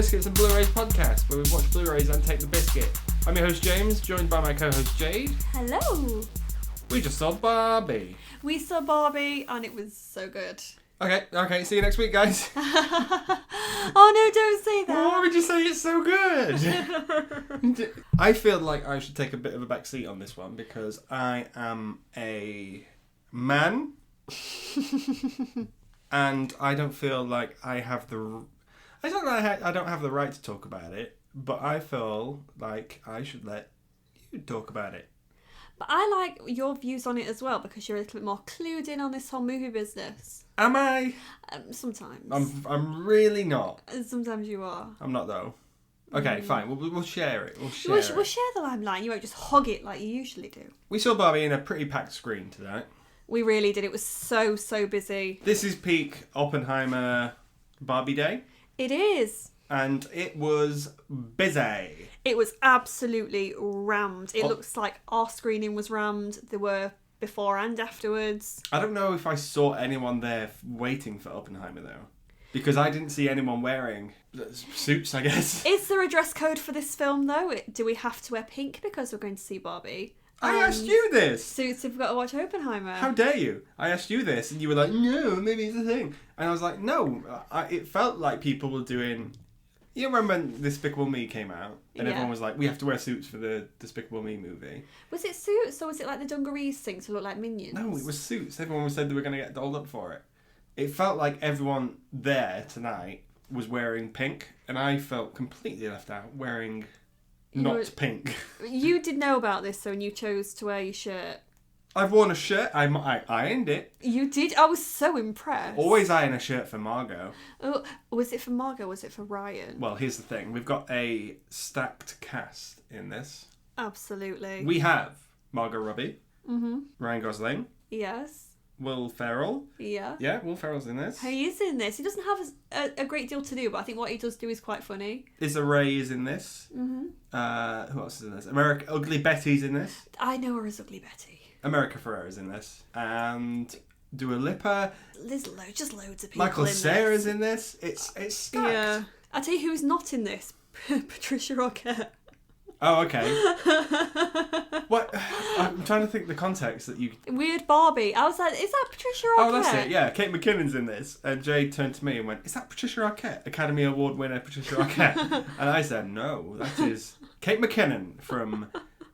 Biscuits and Blurays podcast, where we watch Blu-rays and take the biscuit. I'm your host James, joined by my co-host Jade. Hello. We just saw Barbie. We saw Barbie and it was so good. Okay, see you next week, guys. Oh no, don't say that. Why would you say it's so good? I feel like I should take a bit of a back seat on this one because I am a man and I don't feel like I have the... I don't have the right to talk about it, but I feel like I should let you talk about it. But I like your views on it as well because you're a little bit more clued in on this whole movie business. Am I? Sometimes. I'm really not. Sometimes you are. I'm not though. Okay, fine. We'll share it. We'll share the limelight. You won't just hog it like you usually do. We saw Barbie in a pretty packed screen tonight. We really did. It was so busy. This is peak Oppenheimer Barbie Day. It is. And it was busy. It was absolutely rammed. It looks like our screening was rammed. There were before and afterwards. I don't know if I saw anyone there waiting for Oppenheimer though. Because I didn't see anyone wearing suits, I guess. Is there a dress code for this film though? Do we have to wear pink because we're going to see Barbie? I asked you this. Suits if we've got to watch Oppenheimer. How dare you? I asked you this and you were like, no, maybe it's a thing. And I was like, no. It felt like people were doing... You remember when Despicable Me came out? And everyone was like, we have to wear suits for the Despicable Me movie. Was it suits or was it like the dungarees thing to look like Minions? No, it was suits. Everyone said they were going to get dolled up for it. It felt like everyone there tonight was wearing pink. And I felt completely left out wearing... pink. You did know about this, so when you chose to wear your shirt. I've worn a shirt. I ironed it. You did? I was so impressed. Always iron a shirt for Margot. Oh, was it for Margot? Was it for Ryan? Well, here's the thing. We've got a stacked cast in this. Absolutely. We have Margot Robbie. Mm-hmm. Ryan Gosling. Yes. Will Ferrell. Yeah. Yeah, Will Ferrell's in this. He is in this. He doesn't have a great deal to do, but I think what he does do is quite funny. Issa Rae is in this. Mm-hmm. Who else is in this? Ugly Betty's in this. I know her as Ugly Betty. America Ferrera's in this. And Dua Lipa. There's just loads of people Michael in Cera's this. in this. It's stacked. Yeah. I'll tell you who's not in this. Patricia Arquette. Oh, okay. What? I'm trying to think the context that you... Weird Barbie. I was like, is that Patricia Arquette? Oh, that's it, yeah. Kate McKinnon's in this. And Jade turned to me and went, is that Patricia Arquette? Academy Award winner Patricia Arquette. And I said, no, that is Kate McKinnon from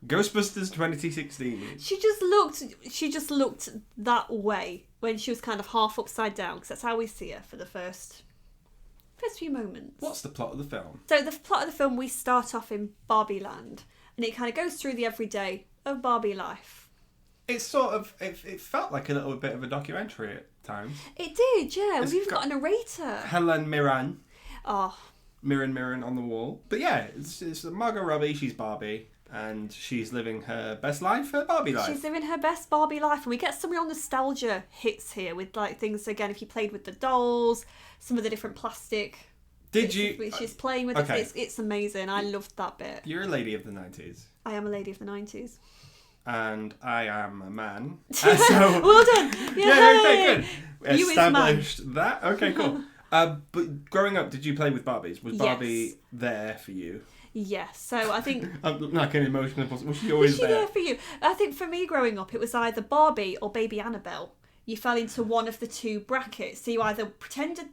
Ghostbusters 2016. She just looked that way when she was kind of half upside down, because that's how we see her for the first few moments. What's the plot of the film? So the plot of the film, we start off in Barbie Land, and it kind of goes through the everyday of Barbie life. It's sort of, it felt like a little bit of a documentary at times. It did, yeah. We've even got a narrator. Helen Mirren. Oh. Mirren on the wall. But yeah, it's Margot Robbie, she's Barbie. And she's living her best life, her Barbie life. She's living her best Barbie life. And we get some real nostalgia hits here with like things, again, if you played with the dolls, some of the different plastic... She's playing with it. It's amazing. I loved that bit. You're a lady of the 90s. I am a lady of the 90s. And I am a man. So, well done. Yeah, okay, good. You Established that. Okay, cool. But growing up, did you play with Barbies? Was Barbie there for you? Yes, so I think... I'm like an emotional person. Was she always there? Was she there for you? I think for me growing up, it was either Barbie or Baby Annabelle. You fell into one of the two brackets. So you either pretended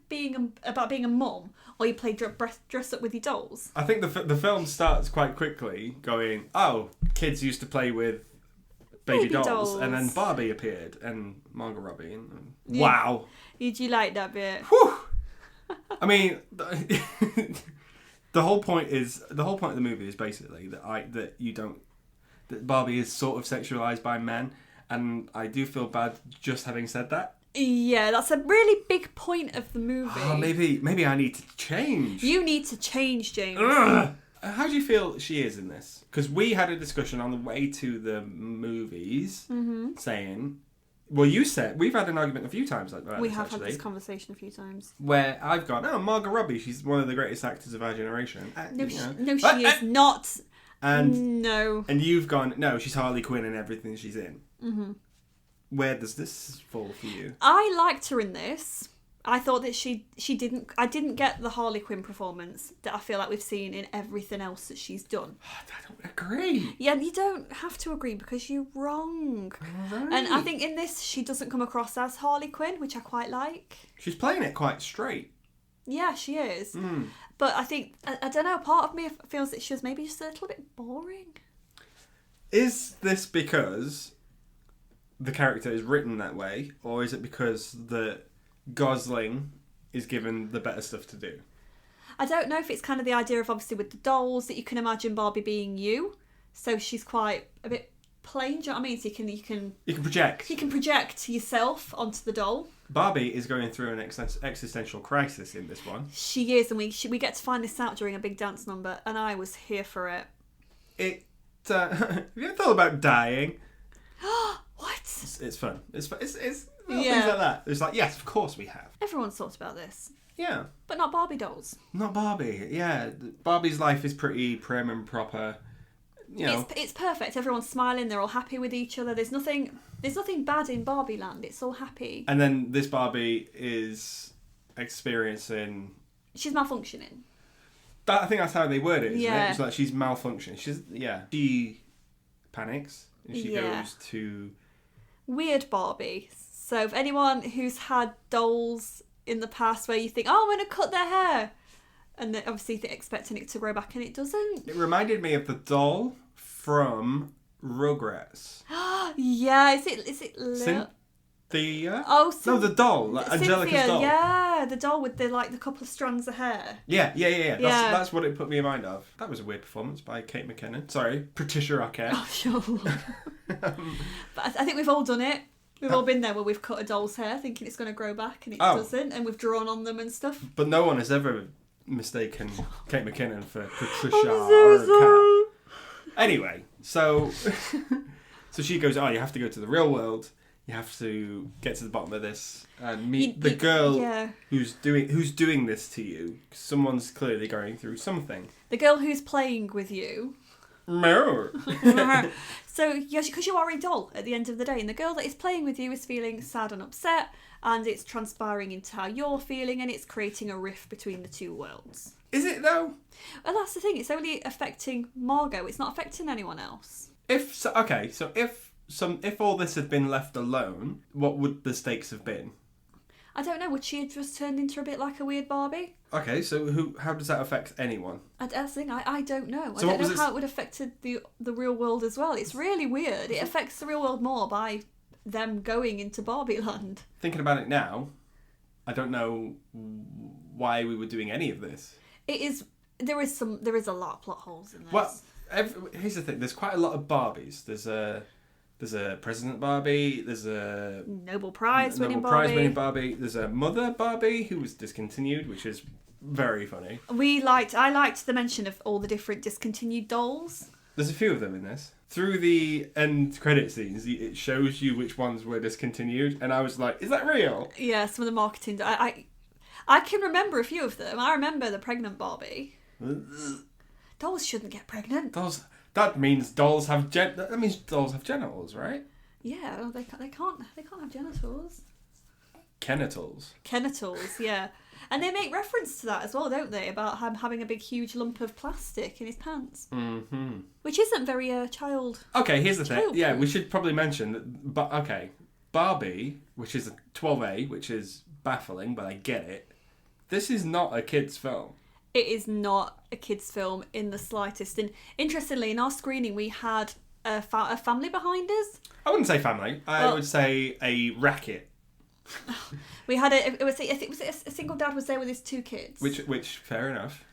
about being a mum, or you played dress up with your dolls. I think the film starts quite quickly going, oh, kids used to play with baby dolls. And then Barbie appeared, and Margot Robbie. And wow. Did you like that bit? Whew! I mean... The whole point of the movie is basically that Barbie is sort of sexualized by men, and I do feel bad just having said that. Yeah, that's a really big point of the movie. Oh, maybe I need to change. You need to change, James. Ugh. How do you feel she is in this? Because we had a discussion on the way to the movies, saying. Well, you said... We've had an argument a few times like that. We have had this conversation a few times. Where I've gone, oh, Margot Robbie, she's one of the greatest actors of our generation. No, she is not. And no. And you've gone, no, she's Harley Quinn in everything she's in. Mm-hmm. Where does this fall for you? I liked her in this. I thought that I didn't get the Harley Quinn performance that I feel like we've seen in everything else that she's done. I don't agree. Yeah, you don't have to agree because you're wrong. Right. And I think in this, she doesn't come across as Harley Quinn, which I quite like. She's playing it quite straight. Yeah, she is. But I think, I don't know, part of me feels that she was maybe just a little bit boring. Is this because the character is written that way, or is it because the Gosling is given the better stuff to do? I don't know if it's kind of the idea of, obviously, with the dolls, that you can imagine Barbie being you. So she's quite a bit plain, do you know what I mean? So you can project. You can project yourself onto the doll. Barbie is going through an existential crisis in this one. She is, and we get to find this out during a big dance number, and I was here for it. Have you ever thought about dying? What? It's fun. It's things like that. It's like, yes, of course we have. Everyone's thought about this. Yeah. But not Barbie dolls. Not Barbie. Yeah. Barbie's life is pretty prim and proper. You know. It's perfect. Everyone's smiling. They're all happy with each other. There's nothing bad in Barbie land. It's all happy. And then this Barbie is experiencing... She's malfunctioning. I think that's how they word it, isn't it? It's like she's malfunctioning. She panics and she goes to... Weird Barbie. So if anyone who's had dolls in the past where you think, oh, I'm going to cut their hair, and then obviously they're expecting it to grow back and it doesn't. It reminded me of the doll from Rugrats. Yeah, is it Cynthia? Oh, no, the doll, Angelica's doll. Yeah, the doll with the couple of strands of hair. Yeah. That's what it put me in mind of. That was a weird performance by Kate McKinnon. Sorry, Patricia Arquette. Oh, sure. But I think we've all done it. We've all been there where we've cut a doll's hair thinking it's going to grow back and it doesn't, and we've drawn on them and stuff. But no one has ever mistaken Kate McKinnon for Patricia Arquette. Anyway, so she goes, oh, you have to go to the real world. You have to get to the bottom of this and meet the girl who's doing this to you. Someone's clearly going through something. The girl who's playing with you. So, yes, because you are a doll at the end of the day, and the girl that is playing with you is feeling sad and upset, and it's transpiring into how you're feeling, and it's creating a rift between the two worlds. Is it though? Well, that's the thing. It's only affecting Margot. It's not affecting anyone else. If all this had been left alone, what would the stakes have been? I don't know. Would she have just turned into a bit like a weird Barbie? Okay, so how does that affect anyone? That's the thing. I don't know. So I don't know how it would have affected the real world as well. It's really weird. It affects the real world more by them going into Barbie land. Thinking about it now, I don't know why we were doing any of this. There is a lot of plot holes in this. Well, here's the thing. There's quite a lot of Barbies. There's a President Barbie. There's a Nobel Prize winning Barbie. There's a Mother Barbie who was discontinued, which is very funny. I liked the mention of all the different discontinued dolls. There's a few of them in this. Through the end credit scenes, it shows you which ones were discontinued, and I was like, "Is that real?" Yeah, some of the marketing. I can remember a few of them. I remember the pregnant Barbie. Dolls shouldn't get pregnant. That means dolls have genitals, right? Yeah, they can't have genitals. Genitals, yeah. And they make reference to that as well, don't they? About him having a big, huge lump of plastic in his pants. Mm-hmm. Which isn't very child. Okay, here's the thing. Yeah, we should probably mention that. But okay, Barbie, which is a 12A, which is baffling, but I get it. This is not a kids' film. It is not a kids' film in the slightest. And interestingly, in our screening, we had a family behind us. I wouldn't say family. I would say a racket. We had a single dad was there with his two kids. Which fair enough.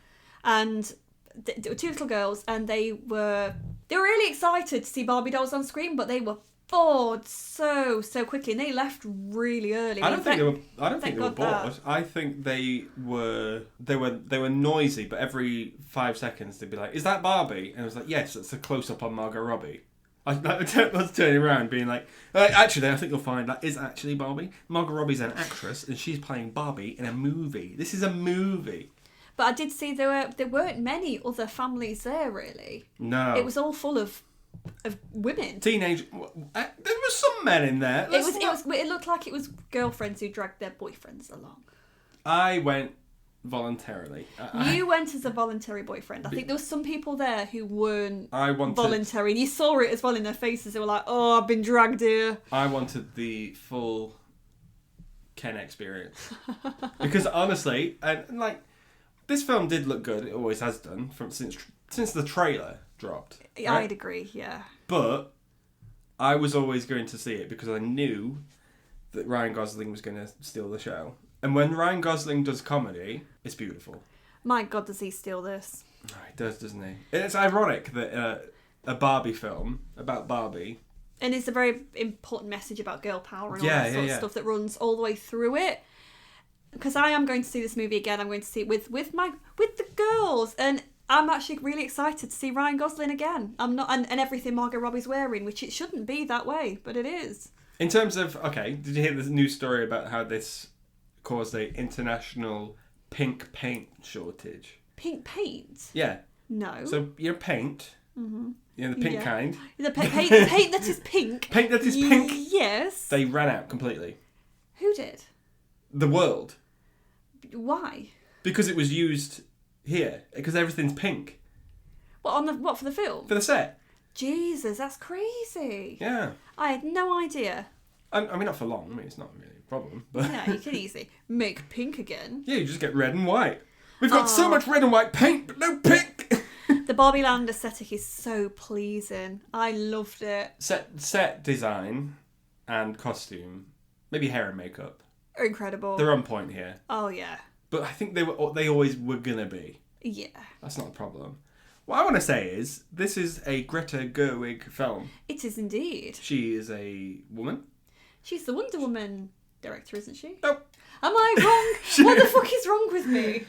And there were two little girls, and they were really excited to see Barbie dolls on screen, but they were bored so quickly, and they left really early. I don't think they were bored. I think they were noisy, but every 5 seconds they'd be like, "Is that Barbie?" And I was like, "Yes, it's a close up on Margot Robbie." I was turning around being like, actually, I think you'll find that is actually Barbie. Margot Robbie's an actress, and she's playing Barbie in a movie. This is a movie. But I did see there weren't many other families there, really. No. It was all full of women. Teenage. There were some men in there. It looked like it was girlfriends who dragged their boyfriends along. I went voluntarily. You went as a voluntary boyfriend. I think there were some people there who weren't voluntary, and you saw it as well in their faces. They were like, "Oh, I've been dragged here." I wanted the full Ken experience because honestly, and like this film did look good. It always has done since the trailer dropped. Right? I'd agree. Yeah. But I was always going to see it because I knew that Ryan Gosling was going to steal the show. And when Ryan Gosling does comedy, it's beautiful. My God, does he steal this? Oh, he does, doesn't he? It's ironic that a Barbie film about Barbie... And it's a very important message about girl power and all that sort of stuff that runs all the way through it. Because I am going to see this movie again. I'm going to see it with the girls. And I'm actually really excited to see Ryan Gosling again. I'm not... And everything Margot Robbie's wearing, which it shouldn't be that way, but it is. In terms of... Okay, did you hear this news story about how this... caused a international pink paint shortage. Pink paint? Yeah. No. So your paint, the pink kind. The paint that is pink. Paint that is pink. Yes. They ran out completely. Who did? The world. Why? Because it was used here. Because everything's pink. What for the film? For the set. Jesus, that's crazy. Yeah. I had no idea. I mean, not for long. I mean, it's not really a problem. But yeah, you could easily make pink again. Yeah, you just get red and white. We've got so much red and white paint, but no pink. The Barbie Land aesthetic is so pleasing. I loved it. Set design and costume, maybe hair and makeup, are incredible. They're on point here. Oh yeah. But I think they always were gonna be. Yeah. That's not a problem. What I want to say is, this is a Greta Gerwig film. It is indeed. She is a woman. She's the Wonder Woman director, isn't she? Nope. Am I wrong? What the fuck is wrong with me?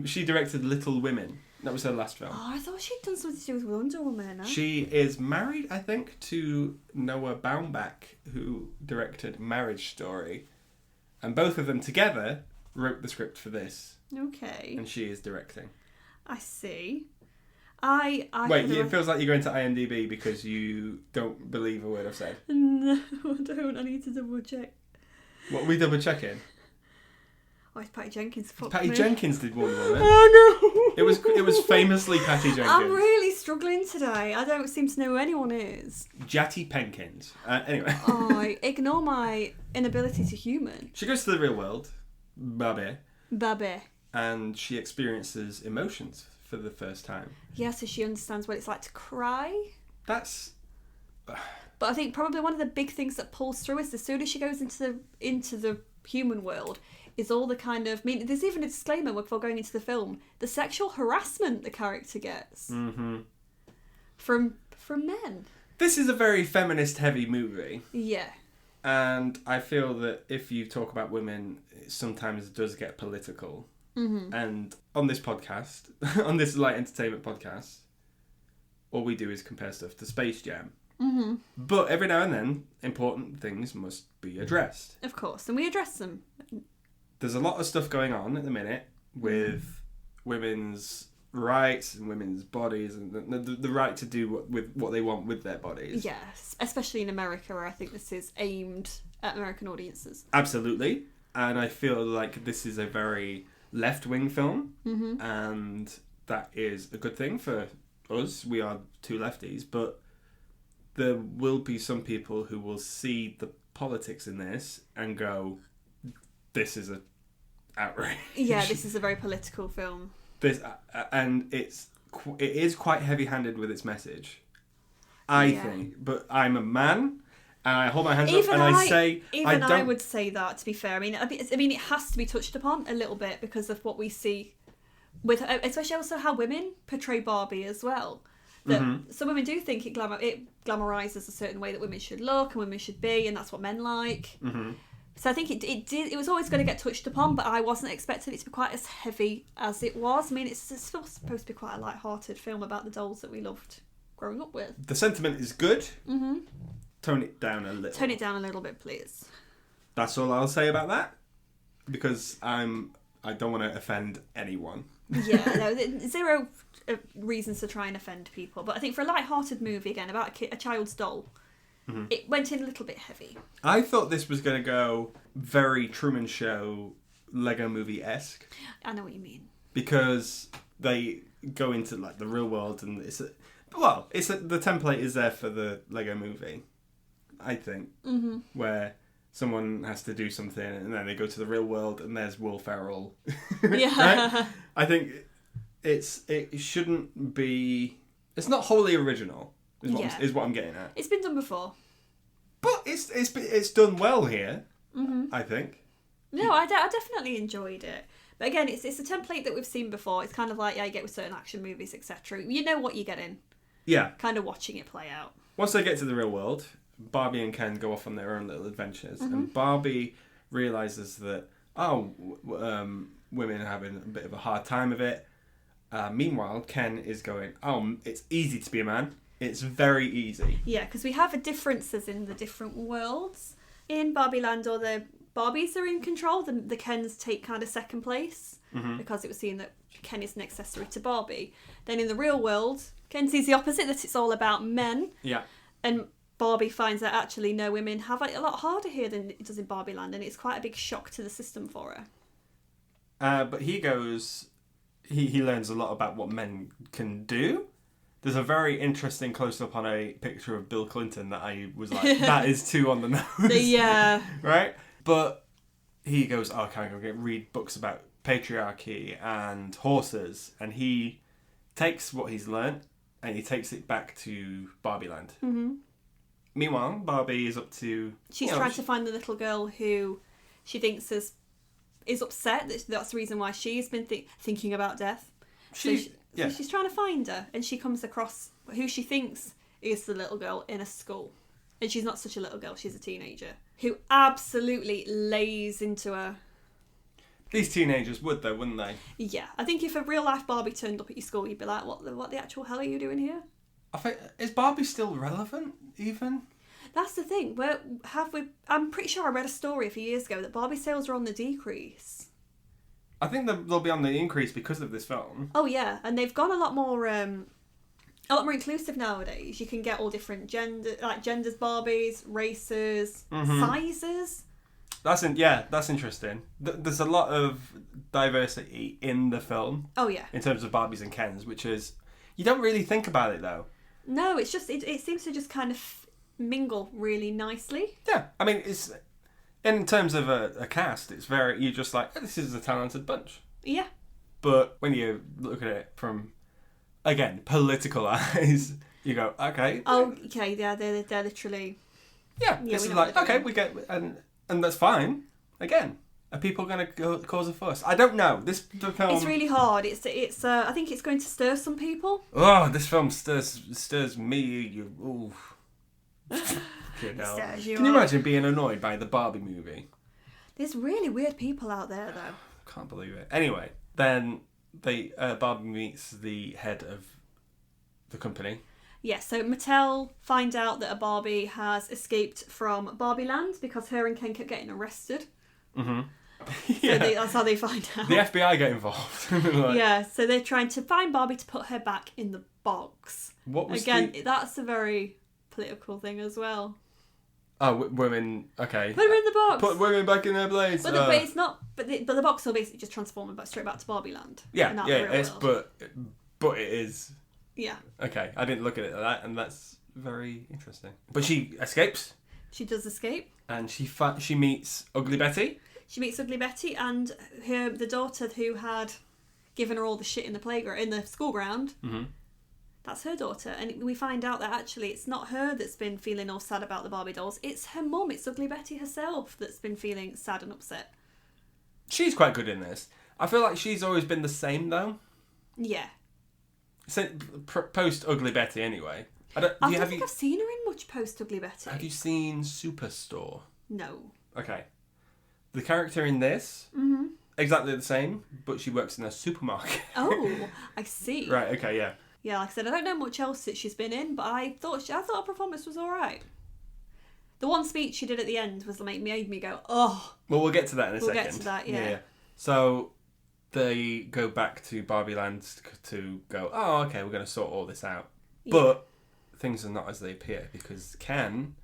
She directed Little Women. That was her last film. Oh, I thought she'd done something to do with Wonder Woman. Huh? She is married, I think, to Noah Baumbach, who directed Marriage Story. And both of them together wrote the script for this. Okay. And she is directing. I see. Wait, it feels like you're going to IMDb because you don't believe a word I've said. No, I don't. I need to double check. What are we double checking? Oh, it's Patty Jenkins. Patty Jenkins did Wonder Woman. Oh no! It was famously Patty Jenkins. I'm really struggling today. I don't seem to know who anyone is. Jatty Penkins. Anyway. Oh, ignore my inability to human. She goes to the real world, Barbie. Barbie. And she experiences emotions for the first time. Yeah, so she understands what it's like to cry. That's... But I think probably one of the big things that pulls through is as soon as she goes into the human world is all the kind of... I mean, there's even a disclaimer before going into the film. The sexual harassment the character gets. Mm-hmm. From men. This is a very feminist-heavy movie. Yeah. And I feel that if you talk about women, it sometimes does get political. Mm-hmm. And on this podcast, on this light entertainment podcast, all we do is compare stuff to Space Jam. Mm-hmm. But every now and then, important things must be addressed. Of course, and we address them. There's a lot of stuff going on at the minute with women's rights and women's bodies and the right to do with what they want with their bodies. Yes, especially in America, where I think this is aimed at American audiences. Absolutely. And I feel like this is a very left-wing film, mm-hmm. and that is a good thing for us. We are two lefties, but there will be some people who will see the politics in this and go, this is an outrage. Yeah, this is a very political film. And it is quite heavy-handed with its message, I think. But I'm a man, and I hold my hands up and I say... I would say that, to be fair. I mean, it has to be touched upon a little bit because of what we see, with especially also how women portray Barbie as well. That mm-hmm. some women do think it glamorizes a certain way that women should look and women should be, and that's what men like. Mm-hmm. So I think it was always going to get touched upon, but I wasn't expecting it to be quite as heavy as it was. I mean, it's still supposed to be quite a light-hearted film about the dolls that we loved growing up with. The sentiment is good. Mm-hmm. Tone it down a little. Tone it down a little bit, please. That's all I'll say about that, because I don't want to offend anyone. Yeah, no, zero reasons to try and offend people, but I think for a light-hearted movie, again, about a child's doll, mm-hmm. it went in a little bit heavy. I thought this was going to go very Truman Show Lego Movie-esque. I know what you mean. Because they go into like the real world, and the template is there for the Lego Movie, I think, where someone has to do something and then they go to the real world and there's Will Ferrell. Yeah. Right? I think it shouldn't be. It's not wholly original. Is what I'm getting at. It's been done before. But it's done well here. I think. No, I definitely enjoyed it. But again, it's a template that we've seen before. It's kind of like, you get with certain action movies, etc. You know what you're getting. Yeah. Kind of watching it play out. Once they get to the real world, Barbie and Ken go off on their own little adventures. And Barbie realises that, women are having a bit of a hard time of it. Meanwhile, Ken is going, it's easy to be a man. It's very easy. Yeah, because we have differences in the different worlds. In Barbie Land, or the Barbies are in control, the Kens take kind of second place because it was seen that Ken is an accessory to Barbie. Then in the real world, Ken sees the opposite, that it's all about men. Yeah. And Barbie finds that actually no, women have it a lot harder here than it does in Barbie Land, and it's quite a big shock to the system for her. But he goes, he learns a lot about what men can do. There's a very interesting close-up on a picture of Bill Clinton that I was like, that is too on the nose. Yeah. Right? But he goes, can I go read books about patriarchy and horses? And he takes what he's learnt and he takes it back to Barbie Land. Meanwhile, Barbie is up to... She's trying to find the little girl who she thinks is upset. That's the reason why she's been thinking about death. So she's trying to find her, and she comes across who she thinks is the little girl in a school. And she's not such a little girl, she's a teenager, who absolutely lays into her. These teenagers would, though, wouldn't they? Yeah. I think if a real-life Barbie turned up at your school, you'd be like, what the actual hell are you doing here? I think, is Barbie still relevant, even? That's the thing. I'm pretty sure I read a story a few years ago that Barbie sales are on the decrease. I think they'll be on the increase because of this film. Oh yeah, and they've gone a lot more inclusive nowadays. You can get all different genders, Barbies, races, sizes. That's interesting. There's a lot of diversity in the film. Oh yeah. In terms of Barbies and Kens, which is, you don't really think about it though. No, it's just it seems to just kind of mingle really nicely. Yeah, I mean it's. In terms of a cast, it's very... You're just like, this is a talented bunch. Yeah. But when you look at it from, again, political eyes, you go, okay. Oh, okay, yeah, they're literally... Yeah, it's like, okay, we get... And that's fine. Again, are people going to cause a fuss? I don't know. The film... It's really hard. It's. I think it's going to stir some people. Oh, this film stirs me. Ooh. Can you imagine being annoyed by the Barbie movie? There's really weird people out there, though. Can't believe it. Anyway, then Barbie meets the head of the company. Yeah, so Mattel find out that a Barbie has escaped from Barbie Land because her and Ken kept getting arrested. Yeah. So that's how they find out. The FBI get involved. Yeah, so they're trying to find Barbie to put her back in the box. That's a very political thing as well. Oh, women. Okay. Put her in the box. Put women back in their place. But it's not. But the box will basically just transform them straight back to Barbie Land. Yeah, but it is. Yeah. Okay, I didn't look at it like that, and that's very interesting. But she escapes. She does escape. And she meets Ugly Betty. She meets Ugly Betty and the daughter who had given her all the shit in the school ground. Mm-hmm. That's her daughter, and we find out that actually it's not her that's been feeling all sad about the Barbie dolls. It's her mum. It's Ugly Betty herself that's been feeling sad and upset. She's quite good in this. I feel like she's always been the same though. Yeah. Post Ugly Betty, anyway. I don't think I've seen her in much post Ugly Betty. Have you seen Superstore? No. Okay. The character in this, exactly the same, but she works in a supermarket. Oh, I see. Right. Okay. Yeah. Yeah, like I said, I don't know much else that she's been in, but I thought her performance was all right. The one speech she did at the end made me go, oh. Well, we'll get to that in a second. We'll get to that, yeah. So they go back to Barbie Land to go, oh, okay, we're going to sort all this out. Yeah. But things are not as they appear because Ken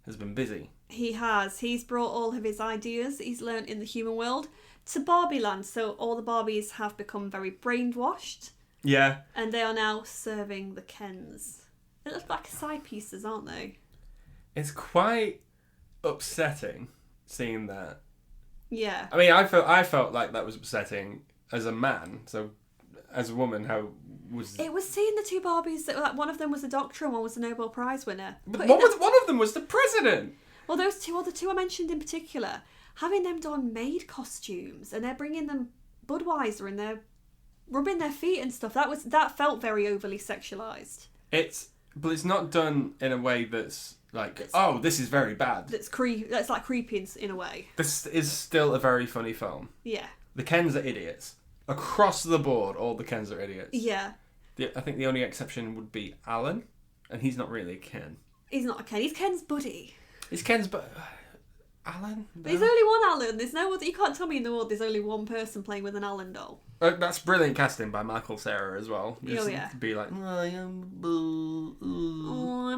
has been busy. He has. He's brought all of his ideas that he's learnt in the human world to Barbie Land. So all the Barbies have become very brainwashed. Yeah. And they are now serving the Kens. They look like side pieces, aren't they? It's quite upsetting seeing that. Yeah. I mean, I felt like that was upsetting as a man. So, as a woman, how was it? Was seeing the two Barbies that, like, one of them was a doctor and one was a Nobel Prize winner. But one of them was the president. Well, the two I mentioned in particular, having them don maid costumes and they're bringing them Budweiser and they're rubbing their feet and stuff. That felt very overly sexualized. But it's not done in a way that's like, oh, this is very bad. That's like creepy in a way. This is still a very funny film. Yeah. The Kens are idiots. Across the board, all the Kens are idiots. Yeah. I think the only exception would be Alan, and he's not really a Ken. He's not a Ken. He's Ken's buddy. He's Ken's Alan? No. There's only one Alan. There's no other. You can't tell me in the world there's only one person playing with an Alan doll. That's brilliant casting by Michael Cera as well. Just yeah. Be like, I'm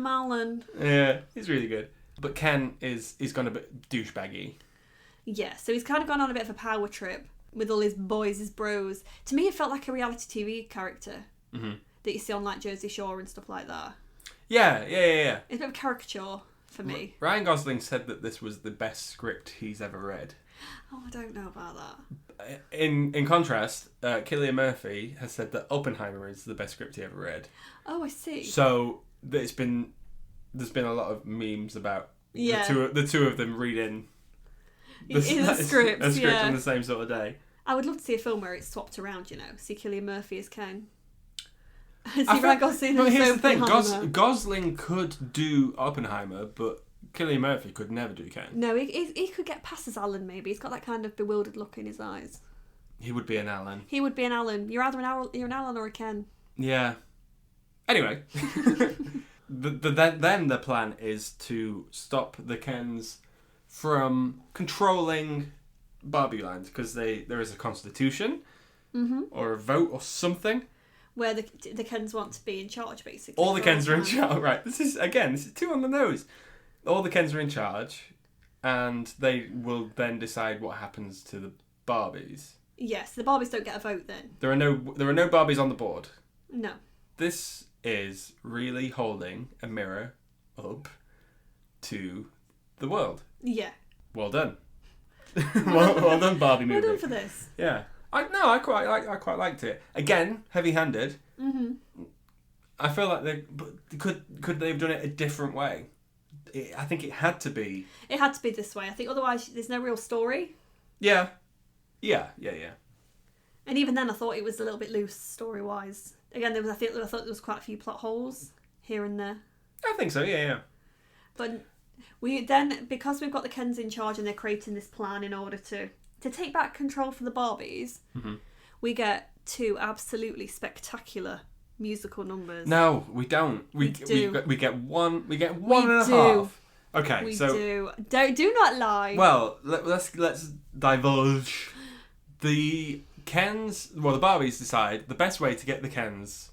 Alan. Yeah, he's really good. But Ken is gone a bit douchebaggy. Yeah, so he's kind of gone on a bit of a power trip with all his boys, his bros. To me, it felt like a reality TV character that you see on like Jersey Shore and stuff like that. Yeah. It's a bit of a caricature for me. Ryan Gosling said that this was the best script he's ever read. Oh, I don't know about that. In contrast, Cillian Murphy has said that Oppenheimer is the best script he ever read. Oh, I see. So there's been a lot of memes about the two of them reading a script on the same sort of day. I would love to see a film where it's swapped around. See Cillian Murphy as Ken. See Ryan Gosling. But here's the thing: Gosling could do Oppenheimer, but Cillian Murphy could never do Ken. No, he could get past as Alan, maybe. He's got that kind of bewildered look in his eyes. He would be an Alan. You're either an Alan or a Ken. Yeah. Anyway. Then the plan is to stop the Kens from controlling Barbie Land, because there is a constitution or a vote or something. Where the Kens want to be in charge, basically. All the Kens are in charge. Right, this is too on the nose. All the Kens are in charge, and they will then decide what happens to the Barbies. Yes, the Barbies don't get a vote then. There are no Barbies on the board. No. This is really holding a mirror up to the world. Yeah. Well done. well done, Barbie movie. Well done for this. Yeah. I quite liked it. Again, heavy-handed. Mm-hmm. I feel like could they have done it a different way? I think it had to be. It had to be this way. I think otherwise there's no real story. Yeah. And even then, I thought it was a little bit loose story-wise. Again, I thought there was quite a few plot holes here and there. I think so. Yeah. But because we've got the Kens in charge and they're creating this plan in order to take back control for the Barbies, we get two absolutely spectacular musical numbers. No, we don't. We get one and a half. Okay, we do. Do not lie. Well, let's divulge. The Kens, the Barbies decide the best way to get the Kens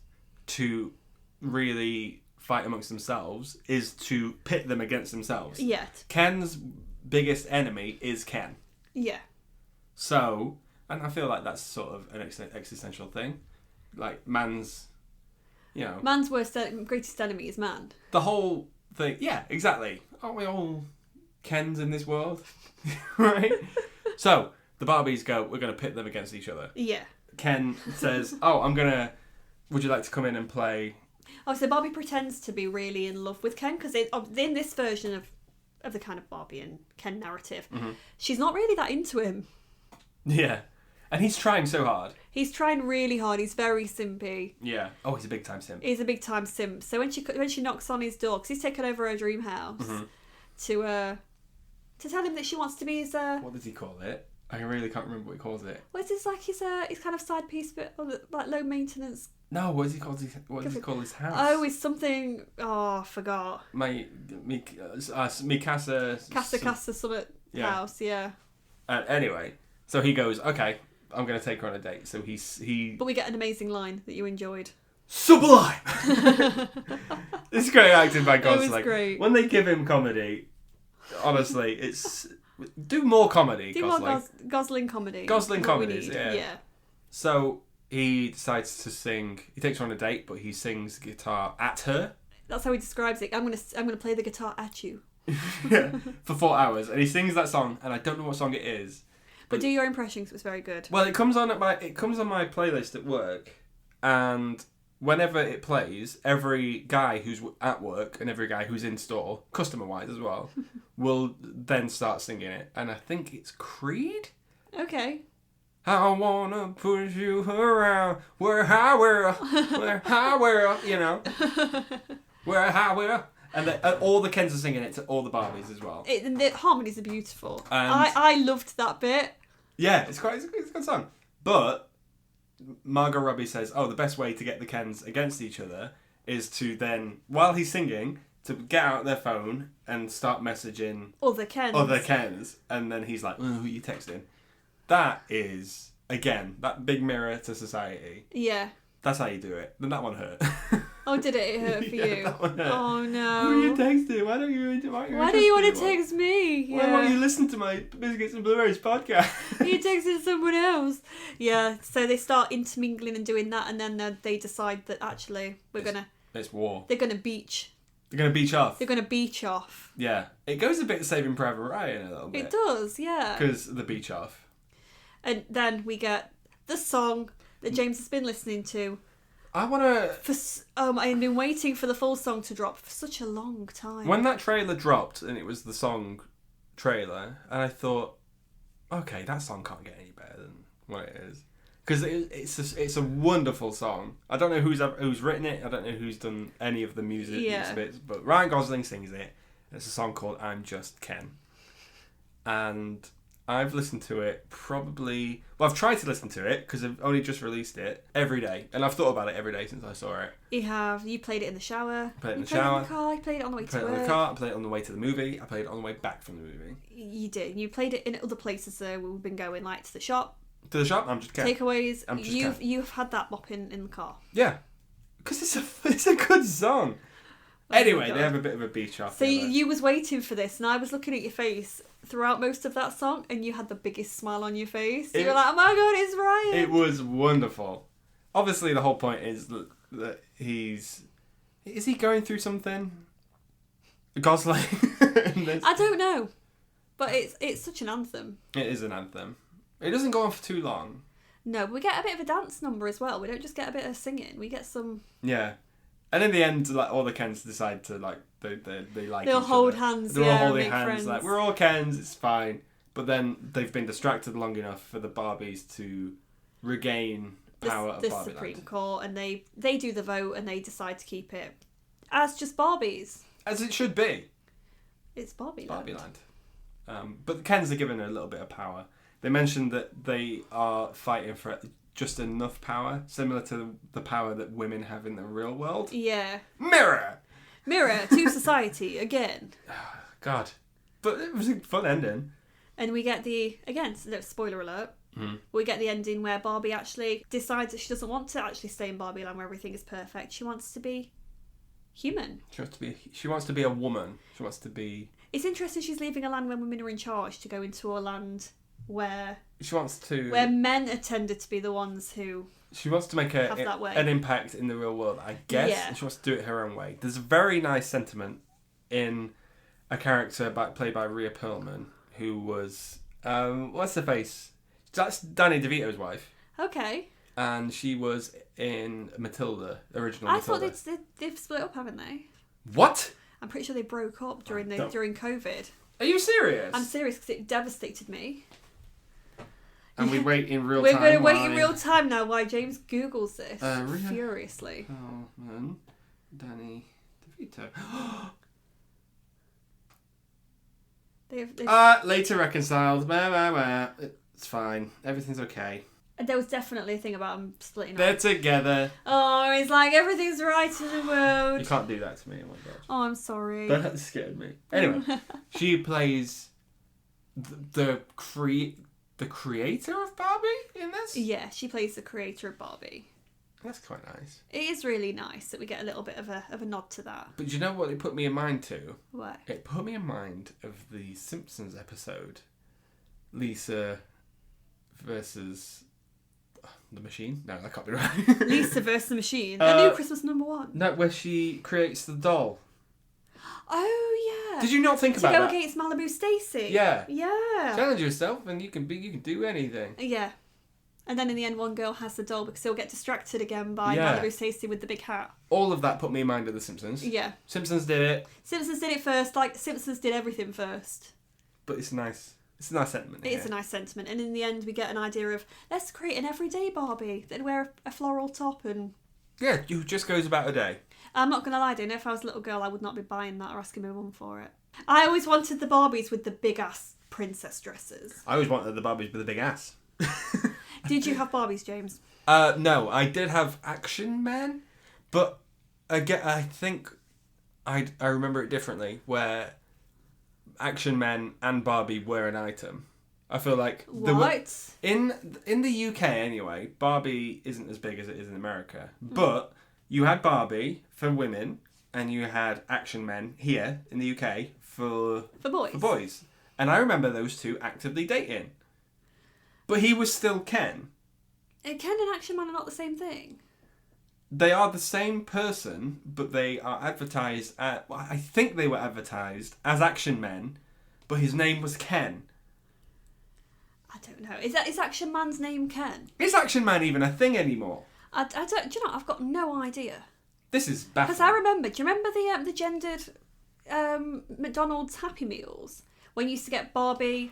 to really fight amongst themselves is to pit them against themselves. Yeah. Ken's biggest enemy is Ken. Yeah. So, and I feel like that's sort of an existential thing. Like, man's greatest enemy is man. The whole thing, yeah, exactly. Aren't we all Kens in this world? Right? So, the Barbies go, we're going to pit them against each other. Yeah. Ken says, would you like to come in and play? Oh, so Barbie pretends to be really in love with Ken, because in this version of the kind of Barbie and Ken narrative, she's not really that into him. Yeah. And he's trying so hard. He's trying really hard. He's very simpy. Yeah. Oh, he's a big time simp. He's a big time simp. So when she knocks on his door, because he's taken over her dream house, to tell him that she wants to be his... What does he call it? I really can't remember what he calls it. Well, it's like his kind of side piece, but like low maintenance. No, what does he call his house? Oh, it's something... Oh, I forgot. Casa Summit house, yeah. Anyway, so he goes, okay, I'm going to take her on a date. So he... But we get an amazing line that you enjoyed. Sublime! It's great acting by Gosling. It was great. When they give him comedy, honestly, it's Do more comedy, Do Gosling. more Gosling comedy. Gosling What comedies, we need. yeah. So he decides to sing. He takes her on a date, but he sings guitar at her. That's how he describes it. I'm gonna play the guitar at you. Yeah, for 4 hours, and he sings that song, and I don't know what song it is. But do your impression, 'cause it was very good. Well, it comes on my playlist at work, and whenever it plays, every guy who's at work and every guy who's in store, customer wise as well, will then start singing it, and I think it's Creed. Okay. I wanna push you around where I will, you know, where I will. And all the Kens are singing it to all the Barbies as well. And the harmonies are beautiful. And I loved that bit. Yeah, it's a good song. But Margot Robbie says, the best way to get the Kens against each other is to then, while he's singing, to get out their phone and start messaging other Kens. And then he's like, who are you texting? That is, again, that big mirror to society. Yeah. That's how you do it. Then that one hurt. Oh, did it hurt for you? That one hurt. Oh, no. Who are you texting? Why do you want to text me? Why won't you listen to my Biscuits and Blurays podcast? You texted someone else. Yeah, so they start intermingling and doing that, and then they decide that actually it's war. They're gonna beach. They're gonna beach off. They're gonna beach off. Yeah, it goes a bit Saving Private Ryan a little bit. It does, yeah. Because the beach off. And then we get the song that James has been listening to. I've been waiting for the full song to drop for such a long time. When that trailer dropped and it was the song trailer, and I thought, okay, that song can't get any better than what it is, because it's a wonderful song. I don't know who's written it. I don't know who's done any of the music bits, but Ryan Gosling sings it. It's a song called "I'm Just Ken," and I've listened to it I've tried to listen to it because I've only just released it every day, and I've thought about it every day since I saw it. You played it in the shower. I played it in the shower. Played it in the car. You played it on the way to work. I played it in the car. I played it on the way to the movie. I played it on the way back from the movie. You did. You played it in other places where we've been going, like to the shop. To the shop. I'm just Ken. Takeaways. You've had that bop in the car. Yeah, because it's a good song. Anyway, they have a bit of a beach off. So you was waiting for this, and I was looking at your face throughout most of that song, and you had the biggest smile on your face. You were like, "Oh my god, it's Ryan!" It was wonderful. Obviously, the whole point is that is he going through something? Gosling. I don't know, but it's such an anthem. It is an anthem. It doesn't go on for too long. No, but we get a bit of a dance number as well. We don't just get a bit of singing. We get some. Yeah. And in the end, like, all the Kens decide to like they like. They'll each hold other. hands. They're all holding make hands. friends. Like, we're all Kens. It's fine. But then they've been distracted long enough for the Barbies to regain power of the Barbie Supreme Land. Court, and they do the vote, and they decide to keep it as just Barbies. As it should be. It's Barbie Land. But the Kens are given a little bit of power. They mentioned that they are fighting for just enough power, similar to the power that women have in the real world. Yeah. Mirror to society again. God, but it was a fun ending. And we get spoiler alert. We get the ending where Barbie actually decides that she doesn't want to actually stay in Barbie Land where everything is perfect. She wants to be human. She wants to be a woman. She wants to be. It's interesting. She's leaving a land where women are in charge to go into a land where men are tended to be the ones who. She wants to make an impact in the real world, I guess. Yeah. And she wants to do it her own way. There's a very nice sentiment in a character played by Rhea Perlman, who was what's her face? That's Danny DeVito's wife. Okay. And she was in Matilda, original I Matilda. thought they've split up, haven't they? What? I'm pretty sure they broke up during COVID. Are you serious? I'm serious because it devastated me. And we wait in real time. We're going to wait in real time now while James Googles this furiously. Oh, man. Danny DeVito. Later reconciled. It's fine. Everything's okay. There was definitely a thing about them splitting up. They're together. Oh, he's like, everything's right in the world. You can't do that to me. Oh, my God. Oh, I'm sorry. That scared me. Anyway, she plays the creator of Barbie in this? Yeah, she plays the creator of Barbie. That's quite nice. It is really nice that we get a little bit of a nod to that. But do you know what it put me in mind to? What? It put me in mind of the Simpsons episode, Lisa versus the Machine. No, that can't be right. Lisa versus the Machine. The new Christmas #1. No, where she creates the doll. Oh yeah. Did you not think about that? To go against Malibu Stacy. Yeah. Yeah. Challenge yourself, and you can do anything. Yeah. And then in the end, one girl has the doll because they'll get distracted again by Malibu Stacy with the big hat. All of that put me in mind of The Simpsons. Yeah. Simpsons did it. Simpsons did it first. Like, Simpsons did everything first. But it's nice. It's a nice sentiment. It is a nice sentiment. And in the end, we get an idea of, let's create an everyday Barbie that'd wear a floral top and... Yeah, who just goes about a day. I'm not going to lie, Dana, if I was a little girl, I would not be buying that or asking my mum for it. I always wanted the Barbies with the big-ass princess dresses. I always wanted the Barbies with a big ass. Did you have Barbies, James? No, I did have Action Man, but again, I think I remember it differently, where Action Man and Barbie were an item. I feel like in the UK anyway, Barbie isn't as big as it is in America, but you had Barbie for women and you had Action Men here in the UK for boys. And I remember those two actively dating. But he was still Ken. Ken and Action Man are not the same thing. They are the same person, but they are advertised I think they were advertised as Action Men, but his name was Ken. I don't know. Is Action Man's name Ken? Is Action Man even a thing anymore? I don't. Do you know? I've got no idea. This is baffling. Because I remember. Do you remember the gendered McDonald's Happy Meals when you used to get Barbie?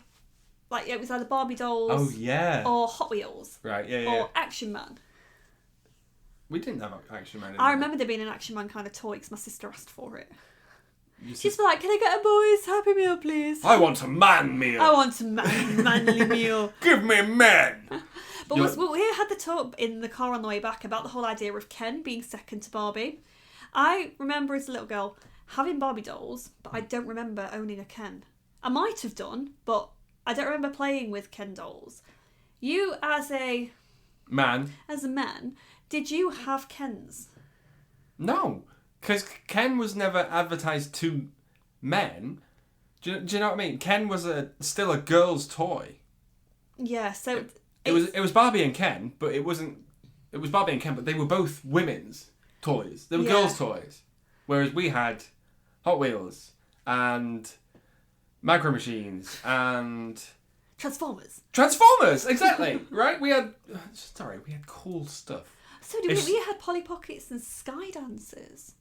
Like, it was either Barbie dolls. Oh, yeah. Or Hot Wheels. Right, yeah. Or Action Man. We didn't have Action Man. I remember there being an Action Man kind of toy because my sister asked for it. She's like, can I get a boy's Happy Meal, please? I want a man meal. I want a manly meal. Give me a man. But we had the talk in the car on the way back about the whole idea of Ken being second to Barbie. I remember as a little girl having Barbie dolls, but I don't remember owning a Ken. I might have done, but I don't remember playing with Ken dolls. You, as a man, did you have Kens? No, because Ken was never advertised to men. Do you know what I mean? Ken was still a girl's toy. Yeah, so it was Barbie and Ken, but it wasn't. It was Barbie and Ken, but they were both women's toys. They were girls' toys, whereas we had Hot Wheels and Micro Machines and Transformers, exactly. Right? We had cool stuff. So we had Polly Pockets and Sky Dancers.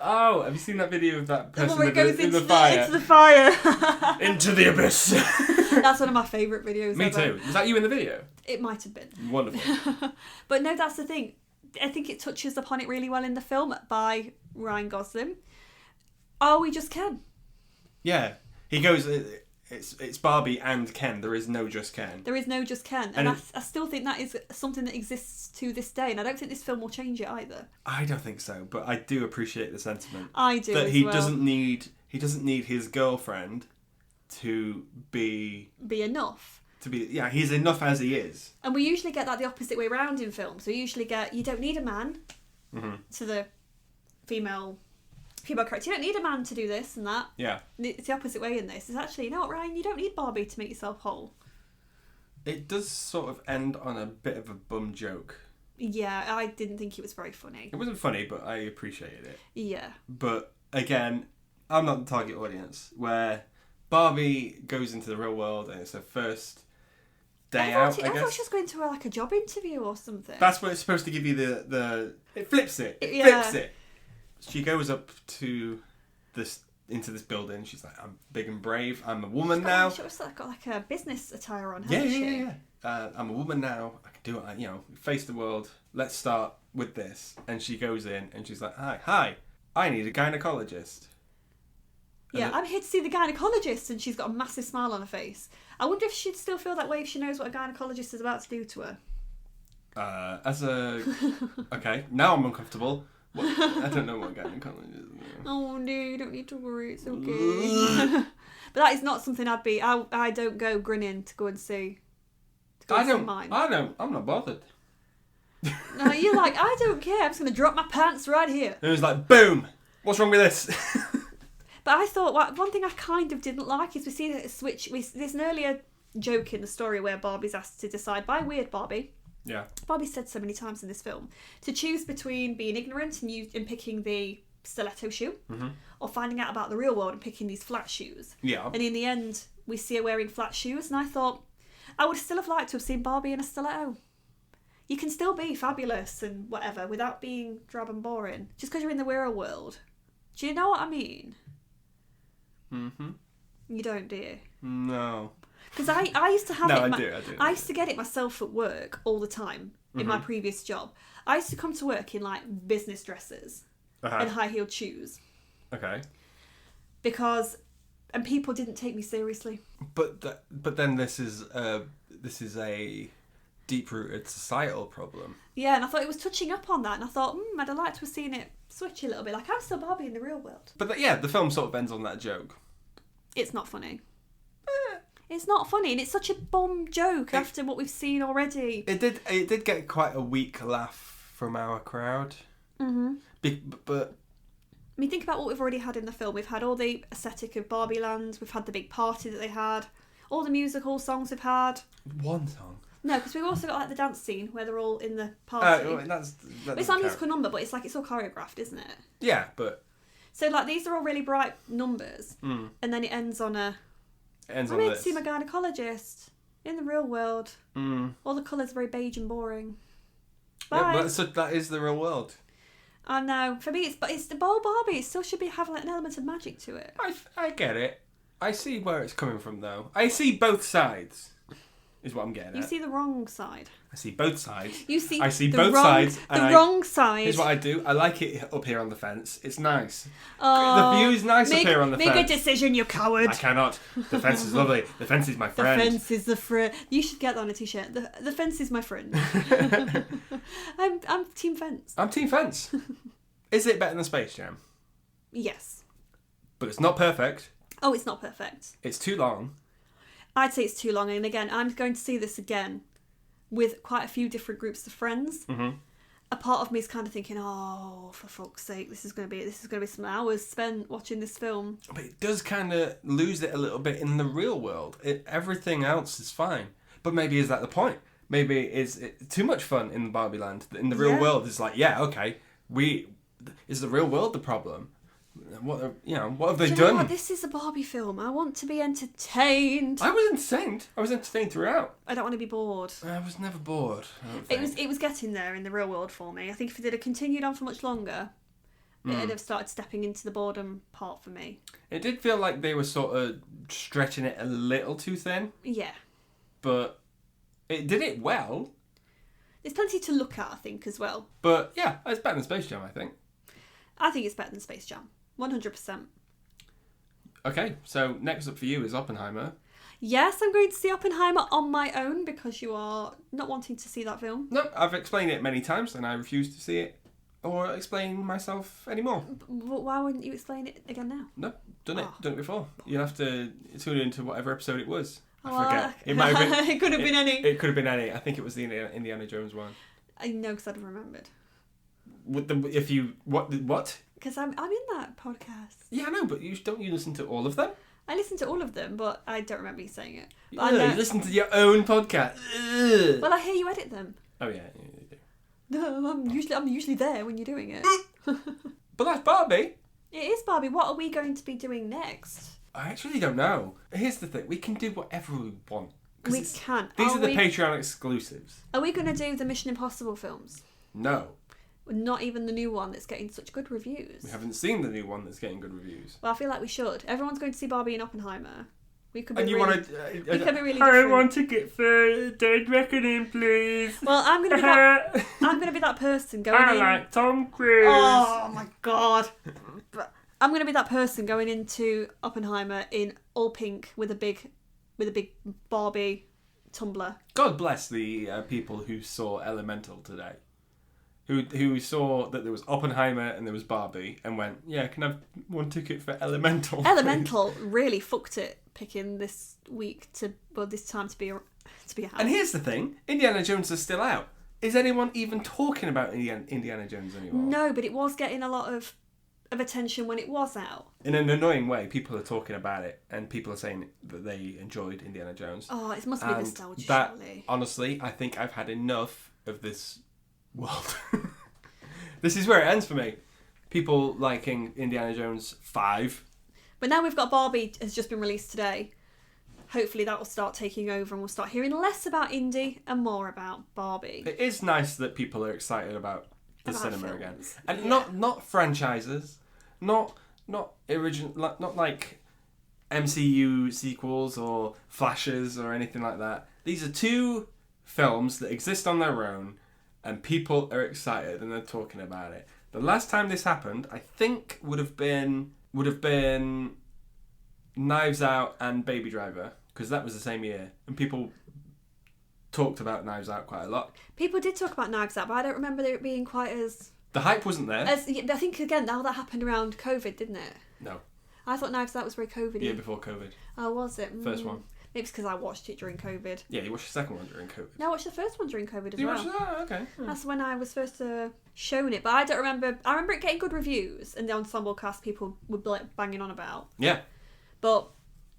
Oh, have you seen that video of that person where it goes in the fire? Into the fire. Into the abyss. That's one of my favourite videos. Me too. Was that you in the video? It might have been. Wonderful. But no, that's the thing. I think it touches upon it really well in the film by Ryan Gosling. Are we just Ken? Yeah. He goes, it's Barbie and Ken. There is no just Ken. There is no just Ken. And I still think that is something that exists to this day. And I don't think this film will change it either. I don't think so. But I do appreciate the sentiment. I do that as he well. doesn't need his girlfriend to be enough. He's enough as he is. And we usually get that the opposite way around in films. We usually get, you don't need a man to the female character. You don't need a man to do this and that. Yeah. It's the opposite way in this. It's actually, you know what, Ryan? You don't need Barbie to make yourself whole. It does sort of end on a bit of a bum joke. Yeah, I didn't think it was very funny. It wasn't funny, but I appreciated it. Yeah. But again, I'm not the target audience. Where Barbie goes into the real world and it's her first day out, I guess. I thought she was going to a job interview or something. That's what it's supposed to give you the it flips it. It flips it. She goes up to into this building. She's like, I'm big and brave. I'm a woman now. She's got like a business attire on, hasn't she? Yeah. I'm a woman now. I can do it. Face the world. Let's start with this. And she goes in and she's like, hi. I need a gynecologist. Yeah, I'm here to see the gynecologist, and she's got a massive smile on her face. I wonder if she'd still feel that way if she knows what a gynecologist is about to do to her. Okay, now I'm uncomfortable. I don't know what gynecologist is. Oh no, you don't need to worry, it's okay. But that is not something I don't go grinning to go and see. I'm not bothered. No, you're like, I don't care. I'm just going to drop my pants right here. And it was like, boom! What's wrong with this? But I thought, one thing I kind of didn't like is we see a switch. There's an earlier joke in the story where Barbie's asked to decide by weird Barbie. Yeah. Barbie said so many times in this film to choose between being ignorant and picking the stiletto shoe, or finding out about the real world and picking these flat shoes. Yeah. And in the end, we see her wearing flat shoes, and I thought I would still have liked to have seen Barbie in a stiletto. You can still be fabulous and whatever without being drab and boring, just because you're in the real world. Do you know what I mean? Mm-hmm. You don't, do you? No. Because I used to have no, it. I do. I used to get it myself at work all the time in my previous job. I used to come to work in like business dresses and high-heeled shoes. Okay. And people didn't take me seriously. But then this is a deep-rooted societal problem. Yeah, and I thought it was touching up on that, and I thought, I'd have liked to have seen it switch a little bit. Like, I'm still Barbie in the real world. But the film sort of ends on that joke. It's not funny. It's not funny, and it's such a bomb joke after what we've seen already. It did get quite a weak laugh from our crowd. Mm-hmm. But I mean, think about what we've already had in the film. We've had all the aesthetic of Barbie Land. We've had the big party that they had. All the musical songs we've had. One song. No, because we've also got like the dance scene where they're all in the party. It's not a musical number, but it's all choreographed, isn't it? Yeah, but so like these are all really bright numbers, and then it ends on a. I'm here to see my gynecologist in the real world. All the colours are very beige and boring. Bye. Yeah, so that is the real world. I know. For me, it's the ball Barbie. It still should have like an element of magic to it. I get it. I see where it's coming from, though. I see both sides. Is what I'm getting at. You see the wrong side. I see both sides. I see both sides. The wrong side. Here's what I do. I like it up here on the fence. It's nice. The view is nice up here on the fence. Make a decision, you coward. I cannot. The fence is lovely. The fence is my friend. The fence is the friend. You should get that on a t-shirt. The fence is my friend. I'm Team Fence. I'm Team Fence. Is it better than Space Jam? Yes. But it's not perfect. Oh, it's not perfect. It's too long. I'd say it's too long. And again, I'm going to see this again with quite a few different groups of friends. Mm-hmm. A part of me is kind of thinking, oh, for fuck's sake, this is going to be some hours spent watching this film. But it does kind of lose it a little bit in the real world. Everything else is fine. But maybe is that the point? Maybe it's too much fun in Barbie Land. In the real world, it's like, yeah, okay, is the real world the problem? What have they done? What? This is a Barbie film. I want to be entertained. I was entertained. I was entertained throughout. I don't want to be bored. I was never bored. It was getting there in the real world for me. I think if it had continued on for much longer, it'd have started stepping into the boredom part for me. It did feel like they were sort of stretching it a little too thin. Yeah. But it did it well. There's plenty to look at, I think, as well. But yeah, it's better than Space Jam, I think. I think it's better than Space Jam. 100%. Okay, so next up for you is Oppenheimer. Yes, I'm going to see Oppenheimer on my own because you are not wanting to see that film. No, I've explained it many times and I refuse to see it or explain myself anymore. But why wouldn't you explain it again now? No, done it before. You'll have to tune into whatever episode it was. I forget. It might have been. It could have been any. It could have been any. I think it was the Indiana Jones one. I know because I'd have remembered. What? Because I'm in that podcast. Yeah, I know, but don't you listen to all of them? I listen to all of them, but I don't remember you saying it. You listen to your own podcast. Ugh. Well, I hear you edit them. Oh yeah, you do. No, I'm usually there when you're doing it. But that's Barbie. It is Barbie. What are we going to be doing next? I actually don't know. Here's the thing: we can do whatever we want. We can. These are the Patreon exclusives. Are we going to do the Mission Impossible films? No. Not even the new one that's getting such good reviews. We haven't seen the new one that's getting good reviews. Well, I feel like we should. Everyone's going to see Barbie and Oppenheimer. We could be and you really, want to? we could be really I different. want to get for Dead Reckoning, please. Well, I'm going to be that person going in. I like Tom Cruise. Oh my god! I'm going to be that person going into Oppenheimer in all pink with a big Barbie tumbler. God bless the people who saw Elemental today. Who saw that there was Oppenheimer and there was Barbie and went, yeah, can I have one ticket for Elemental? Elemental really fucked it picking this time to be out. And here's the thing, Indiana Jones is still out. Is anyone even talking about Indiana Jones anymore? No, but it was getting a lot of attention when it was out. In an annoying way, people are talking about it, and people are saying that they enjoyed Indiana Jones. Oh, it must be nostalgia, surely. Honestly, I think I've had enough of this world. This is where it ends for me. People liking Indiana Jones 5. But now we've got Barbie has just been released today. Hopefully that will start taking over and we'll start hearing less about indie and more about Barbie. It is nice that people are excited about the cinema films. again. And not franchises, not original, not like MCU sequels or flashes or anything like that. These are 2 films that exist on their own and people are excited and they're talking about it. The last time this happened, I think, would have been Knives Out and Baby Driver. Because that was the same year. And people talked about Knives Out quite a lot. People did talk about Knives Out, but I don't remember it being quite as... The hype wasn't there. I think, again, now that happened around COVID, didn't it? No. I thought Knives Out was very COVID-y. Year before COVID. Oh, was it? First one. Maybe it's because I watched it during COVID. Yeah, you watched the second one during COVID. No, I watched the first one during COVID as you well. Watched that? Oh, okay. That's when I was first shown it, but I don't remember... I remember it getting good reviews, and the ensemble cast people were banging on about. Yeah. But...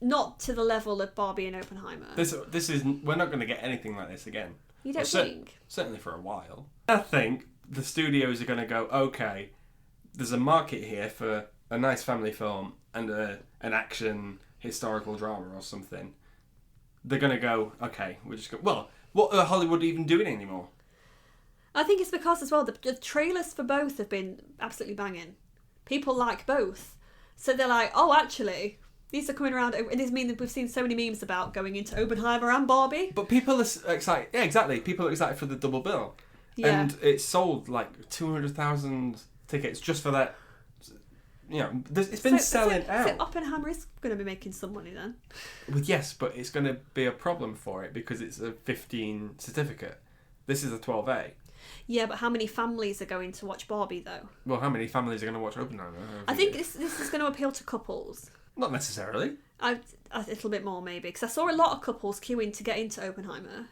not to the level of Barbie and Oppenheimer. This is we're not going to get anything like this again. You don't think? Certainly for a while. I think the studios are going to go, okay, there's a market here for a nice family film and an action historical drama or something. They're going to go, okay, we're just going, well, what are Hollywood even doing anymore? I think it's because as well, the trailers for both have been absolutely banging. People like both. So they're like, oh, actually... these are coming around, and this means that we've seen so many memes about going into Oppenheimer and Barbie. But people are excited. Yeah, exactly. People are excited for the double bill. Yeah. And it sold like 200,000 tickets just for that. You know, it's been selling out. So Oppenheimer is going to be making some money then? Well, yes, but it's going to be a problem for it because it's a 15 certificate. This is a 12A. Yeah, but how many families are going to watch Barbie though? Well, how many families are going to watch Oppenheimer? I think this is going to appeal to couples. Not necessarily. A little bit more maybe, because I saw a lot of couples queuing to get into Oppenheimer.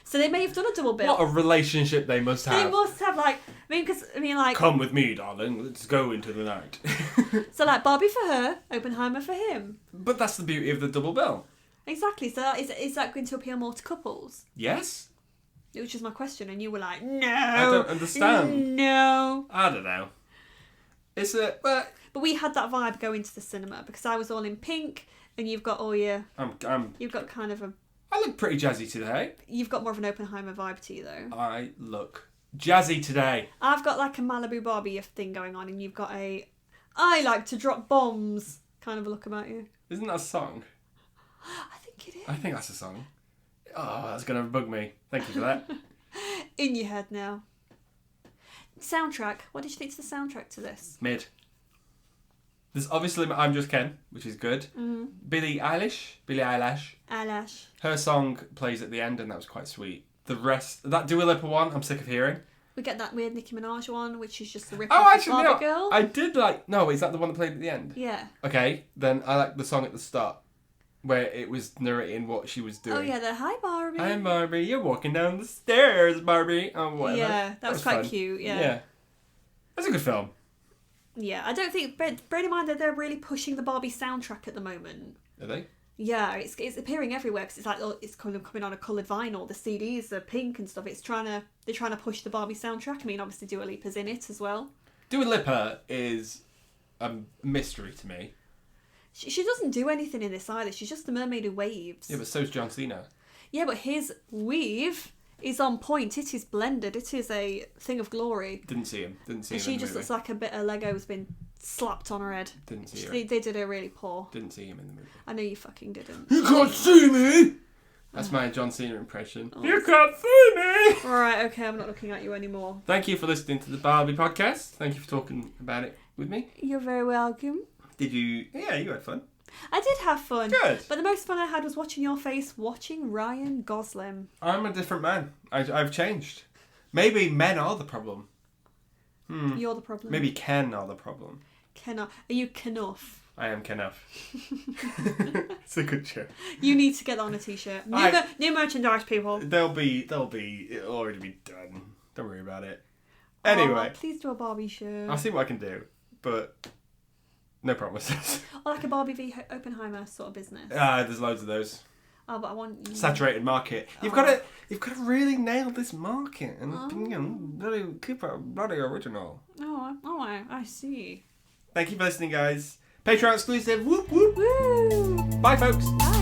So they may have done a double bill. What a relationship they must have. They must have like... Come with me, darling. Let's go into the night. So like Barbie for her, Oppenheimer for him. But that's the beauty of the double bill. Exactly. So is that going to appeal more to couples? Yes. Which is my question, and you were like, no. I don't understand. No. I don't know. It's a... But we had that vibe going to the cinema because I was all in pink and you've got all your... You've got kind of a... I look pretty jazzy today. You've got more of an Oppenheimer vibe to you though. I look jazzy today. I've got like a Malibu Barbie thing going on and you've got a... I like to drop bombs kind of a look about you. Isn't that a song? I think it is. I think that's a song. Oh, that's going to bug me. Thank you for that. In your head now. Soundtrack. What did you think to the soundtrack to this? Mid. There's obviously I'm Just Ken, which is good. Mm-hmm. Billie Eilish. Her song plays at the end, and that was quite sweet. The rest, that Dua Lipa one, I'm sick of hearing. We get that weird Nicki Minaj one, which is just the rip off of Barbie Girl. I did like... No, is that the one that played at the end? Yeah. Okay, then I like the song at the start, where it was narrating what she was doing. Oh yeah, the Hi Barbie. Hi Barbie, you're walking down the stairs, Barbie. Oh, whatever. Yeah, that was quite fun. Cute, yeah. That's a good film. Yeah, I don't think... Bear in mind that they're really pushing the Barbie soundtrack at the moment. Are they? Yeah, it's appearing everywhere because it's like it's kind of coming on a coloured vinyl. The CDs are pink and stuff. They're trying to push the Barbie soundtrack. I mean, obviously Dua Lipa's in it as well. Dua Lipa is a mystery to me. She doesn't do anything in this either. She's just the mermaid who waves. Yeah, but so's John Cena. Yeah, but his weave is on point. It is blended. It is a thing of glory. Didn't see him. And she just looks like a bit of Lego has been slapped on her head. Didn't see her. They did her really poor. Didn't see him in the movie. I know you fucking didn't. You can't see me! That's my John Cena impression. Oh. You can't see me! Alright, okay, I'm not looking at you anymore. Thank you for listening to the Barbie podcast. Thank you for talking about it with me. You're very welcome. Did you... Yeah, you had fun. I did have fun. Good. But the most fun I had was watching your face, watching Ryan Gosling. I'm a different man. I've changed. Maybe men are the problem. You're the problem. Maybe Ken are the problem. Are you Kenough? I am Kenneth. It's a good show. You need to get that on a t-shirt. New merchandise, people. It'll already be done. Don't worry about it. Anyway. Please do a Barbie shirt. I'll see what I can do, but no promises. Or like a Barbie v Oppenheimer sort of business. There's loads of those. Oh, but I want you. Saturated market. You've got to really nail this market and really keep it bloody original. Oh, I see. Thank you for listening, guys. Patreon exclusive. Whoop whoop. Woo! Bye, folks. Bye.